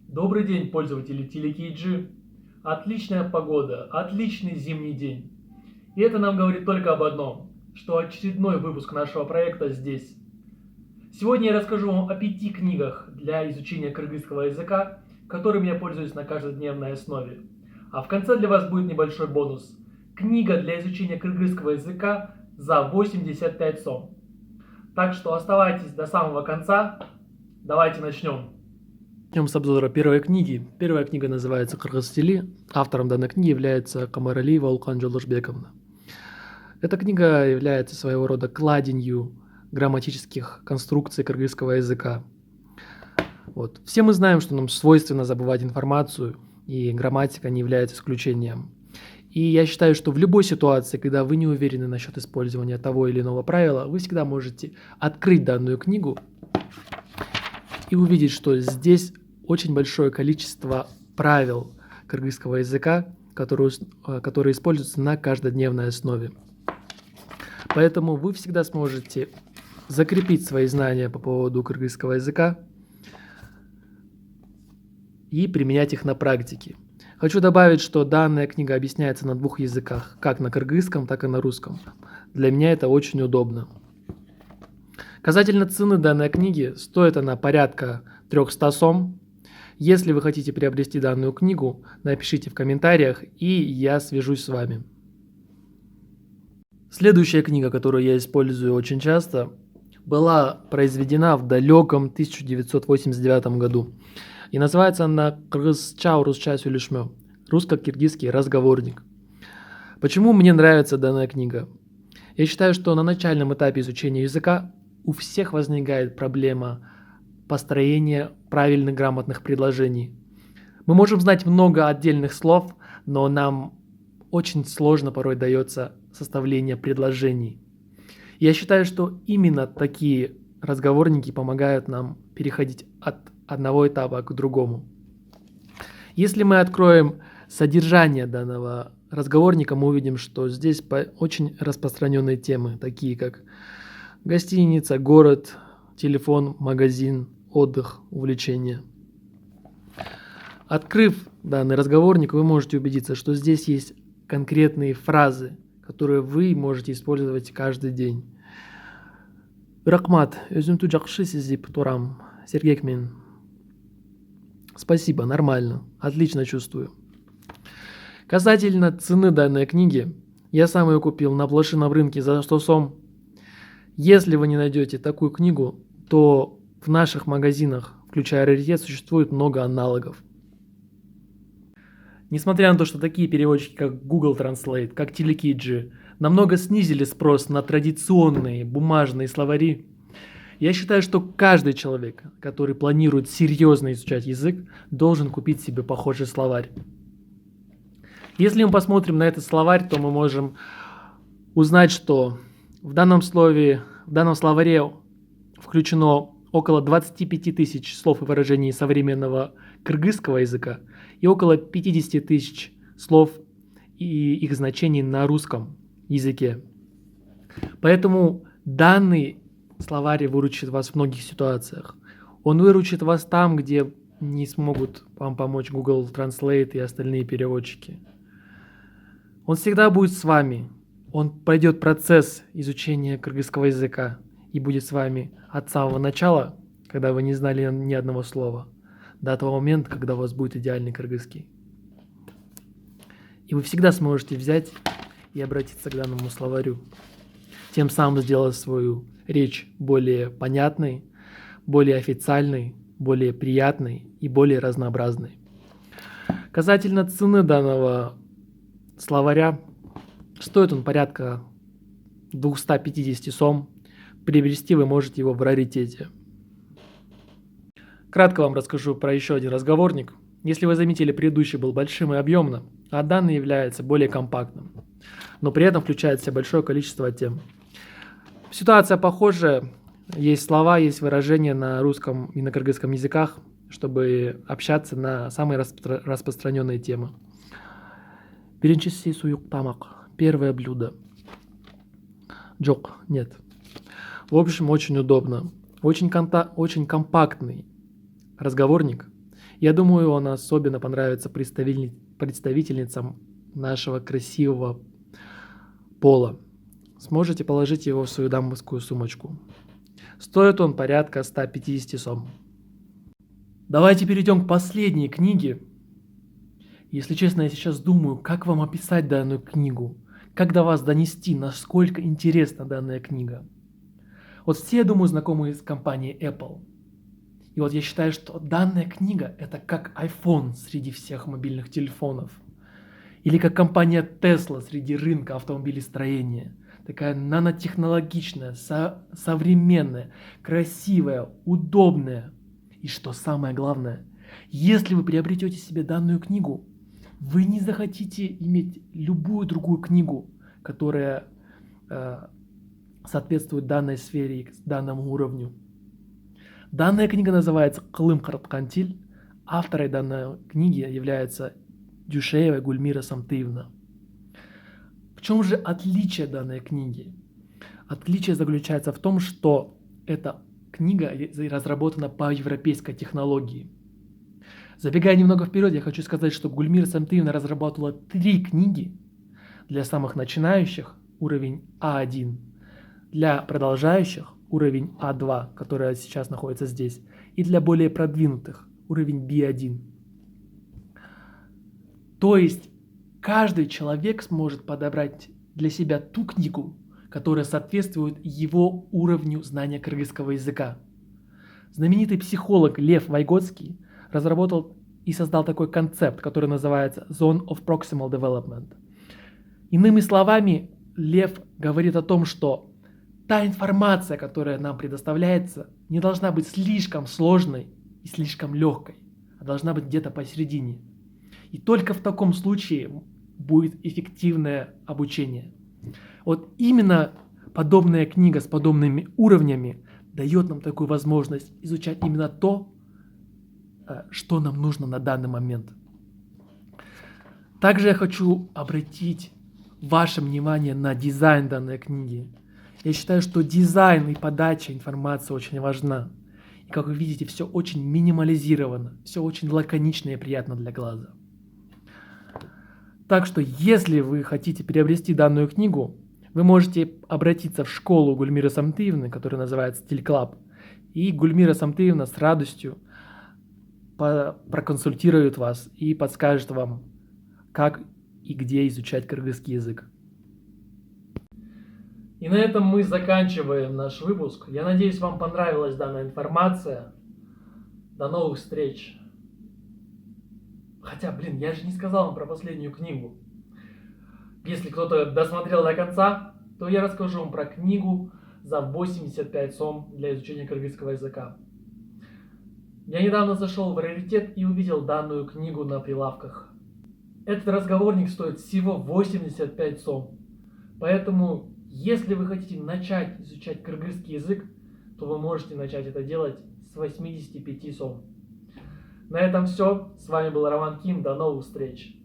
Добрый день, пользователи Телекиджи. Отличная погода, отличный зимний день. И это нам говорит только об одном, что очередной выпуск нашего проекта здесь. Сегодня я расскажу вам о 5 книгах для изучения кыргызского языка, которыми я пользуюсь на каждодневной основе. А в конце для вас будет небольшой бонус. Книга для изучения кыргызского языка за 85 сом. Так что оставайтесь до самого конца. Давайте начнем. Начнем с обзора первой книги. Первая книга называется «Кыргыз стили». Автором данной книги является Камаралиева Улкан Жолдошбековна. Эта книга является своего рода кладенью грамматических конструкций кыргызского языка. Все мы знаем, что нам свойственно забывать информацию, и грамматика не является исключением. И я считаю, что в любой ситуации, когда вы не уверены насчет использования того или иного правила, вы всегда можете открыть данную книгу и увидеть, что здесь очень большое количество правил кыргызского языка, которые используются на каждодневной основе. Поэтому вы всегда сможете закрепить свои знания по поводу кыргызского языка и применять их на практике. Хочу добавить, что данная книга объясняется на 2 языках, как на кыргызском, так и на русском. Для меня это очень удобно. Касательно цены данной книги, стоит она порядка 300 сом. Если вы хотите приобрести данную книгу, напишите в комментариях, и я свяжусь с вами. Следующая книга, которую я использую очень часто, была произведена в далеком 1989 году. И называется она «Кыргызча урусча сүйлөшмө», русско-киргизский разговорник. Почему мне нравится данная книга? Я считаю, что на начальном этапе изучения языка у всех возникает проблема построения правильных грамотных предложений. Мы можем знать много отдельных слов, но нам очень сложно порой дается составление предложений. Я считаю, что именно такие разговорники помогают нам переходить от одного этапа к другому. Если мы откроем содержание данного разговорника, мы увидим, что здесь очень распространенные темы, такие как гостиница, город, телефон, магазин, отдых, увлечения. Открыв данный разговорник, вы можете убедиться, что здесь есть конкретные фразы, которые вы можете использовать каждый день. Рахмат, өзүмдү жакшы сезип турам, Сергей Кмен. Спасибо, нормально, отлично чувствую. Касательно цены данной книги, я сам ее купил на блошином рынке за 100 сом. Если вы не найдете такую книгу, то в наших магазинах, включая раритет, существует много аналогов. Несмотря на то, что такие переводчики, как Google Translate, как Телекиджи, намного снизили спрос на традиционные бумажные словари, я считаю, что каждый человек, который планирует серьезно изучать язык, должен купить себе похожий словарь. Если мы посмотрим на этот словарь, то мы можем узнать, что в данном словаре включено около 25 тысяч слов и выражений современного кыргызского языка и около 50 тысяч слов и их значений на русском языке. Поэтому данный словарь выручит вас в многих ситуациях. Он выручит вас там, где не смогут вам помочь Google Translate и остальные переводчики. Он всегда будет с вами. Он пройдет процесс изучения кыргызского языка и будет с вами от самого начала, когда вы не знали ни одного слова, до того момента, когда у вас будет идеальный кыргызский. И вы всегда сможете взять и обратиться к данному словарю, тем самым сделать свою речь более понятной, более официальной, более приятной и более разнообразной. Касательно цены данного словаря, стоит он порядка 250 сом. Приобрести вы можете его в раритете. Кратко вам расскажу про еще один разговорник. Если вы заметили, предыдущий был большим и объемным, а данный является более компактным, но при этом включает в себя большое количество тем. Ситуация похожая. Есть слова, есть выражения на русском и на кыргызском языках, чтобы общаться на самые распространенные темы. Биринчиси суюк тамак. Первое блюдо. Джок. Нет. В общем, очень удобно. Очень компактный разговорник. Я думаю, он особенно понравится представительницам нашего красивого пола. Сможете положить его в свою дамскую сумочку. Стоит он порядка 150 сом. Давайте перейдем к последней книге. Если честно, я сейчас думаю, как вам описать данную книгу, как до вас донести, насколько интересна данная книга. Вот все, я думаю, знакомы с компанией Apple. И вот я считаю, что данная книга – это как iPhone среди всех мобильных телефонов. Или как компания Tesla среди рынка автомобилестроения. Такая нанотехнологичная, современная, красивая, удобная. И что самое главное, если вы приобретете себе данную книгу, вы не захотите иметь любую другую книгу, которая соответствует данной сфере, данному уровню. Данная книга называется «Кылым Караткантиль». Авторой данной книги является Дюшеева Гульмира Самтыевна. В чем же отличие данной книги? Отличие заключается в том, что эта книга разработана по европейской технологии. Забегая немного вперед, я хочу сказать, что Гульмира Самтыевна разработала 3 книги для самых начинающих, уровень А1, для продолжающих, уровень А2, которая сейчас находится здесь, и для более продвинутых, уровень B1. То есть каждый человек сможет подобрать для себя ту книгу, которая соответствует его уровню знания кыргызского языка. Знаменитый психолог Лев Вайготский разработал и создал такой концепт, который называется Zone of Proximal Development. Иными словами, Лев говорит о том, что та информация, которая нам предоставляется, не должна быть слишком сложной и слишком легкой, а должна быть где-то посередине. И только в таком случае будет эффективное обучение. Вот именно подобная книга с подобными уровнями дает нам такую возможность изучать именно то, что нам нужно на данный момент. Также я хочу обратить ваше внимание на дизайн данной книги. Я считаю, что дизайн и подача информации очень важна. И как вы видите, все очень минимализировано, все очень лаконично и приятно для глаза. Так что, если вы хотите приобрести данную книгу, вы можете обратиться в школу Гульмиры Самтыевны, которая называется Style Club, и Гульмира Самтыевна с радостью проконсультирует вас и подскажет вам, как и где изучать кыргызский язык. И на этом мы заканчиваем наш выпуск. Я надеюсь, вам понравилась данная информация. До новых встреч. Хотя, я же не сказал вам про последнюю книгу. Если кто-то досмотрел до конца, то я расскажу вам про книгу за 85 сом для изучения кыргызского языка. Я недавно зашел в раритет и увидел данную книгу на прилавках. Этот разговорник стоит всего 85 сом. Поэтому, если вы хотите начать изучать кыргызский язык, то вы можете начать это делать с 85 сом. На этом все. С вами был Роман Ким. До новых встреч.